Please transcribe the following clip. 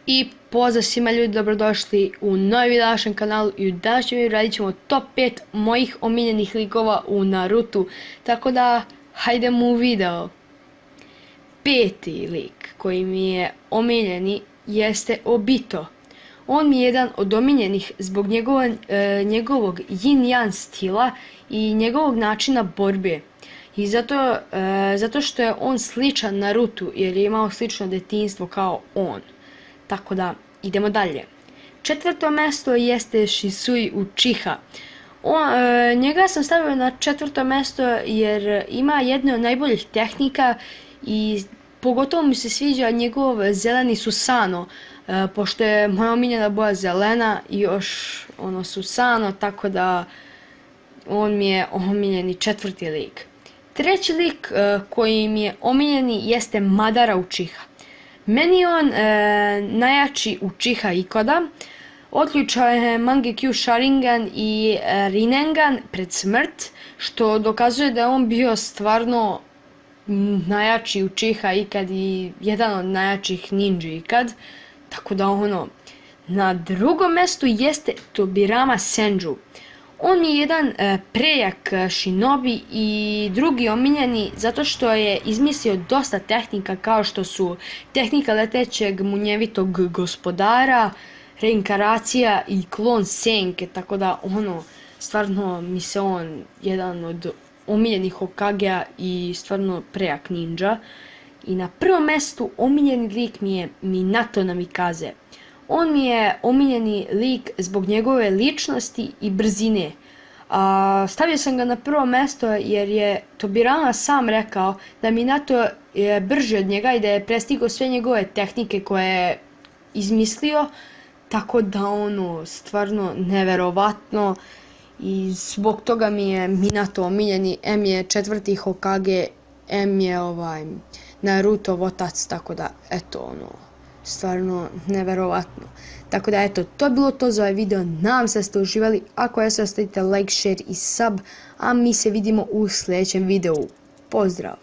I pozdrav svima ljudi, dobrodošli u novi video na našem kanalu i u današnjem videu radit ćemo top 5 mojih omiljenih likova u Narutu. Tako da, hajdemo u video. Peti lik koji mi je omiljeni jeste Obito. On mi je jedan od omiljenih zbog njegovog yin-yang stila i njegovog načina borbe. I zato što je on sličan Narutu jer je imao slično djetinjstvo kao on. Tako da, idemo dalje. Četvrto mjesto jeste Shisui Uchiha. Njega sam stavio na četvrto mjesto jer ima jednu od najboljih tehnika i pogotovo mi se sviđa njegov zeleni Susano, pošto je moja omiljena boja zelena i još Susano, tako da on mi je omiljeni četvrti lik. Treći lik koji mi je omiljeni jeste Madara Uchiha. Meni je on najjači Uchiha ikada. Otključao je Mangekyu Sharingan i Rinnegan pred smrt, što dokazuje da je on bio stvarno najjači Uchiha ikad i jedan od najjačih ninja ikad. Tako da na drugom mjestu jeste Tobirama Senju. On je jedan prejak shinobi i drugi omiljeni zato što je izmislio dosta tehnika kao što su tehnika letećeg munjevitog gospodara, reinkarnacija i klon senke, tako da stvarno mi se on jedan od omiljenih Hokagea i stvarno prejak ninja. I na prvom mjestu omiljeni lik mi je Minato Namikaze. On mi je omiljeni lik zbog njegove ličnosti i brzine. Stavio sam ga na prvo mjesto jer je Tobirama sam rekao da Minato je brži od njega i da je prestigao sve njegove tehnike koje je izmislio. Tako da stvarno neverovatno i zbog toga mi je Minato omiljeni. M je četvrti Hokage, M je Narutov otac, tako da eto stvarno neverovatno. Tako da eto, to je bilo to za ovaj video, nadam se da ste uživali, ako jeste ostavite like, share i sub, a mi se vidimo u sljedećem videu. Pozdrav!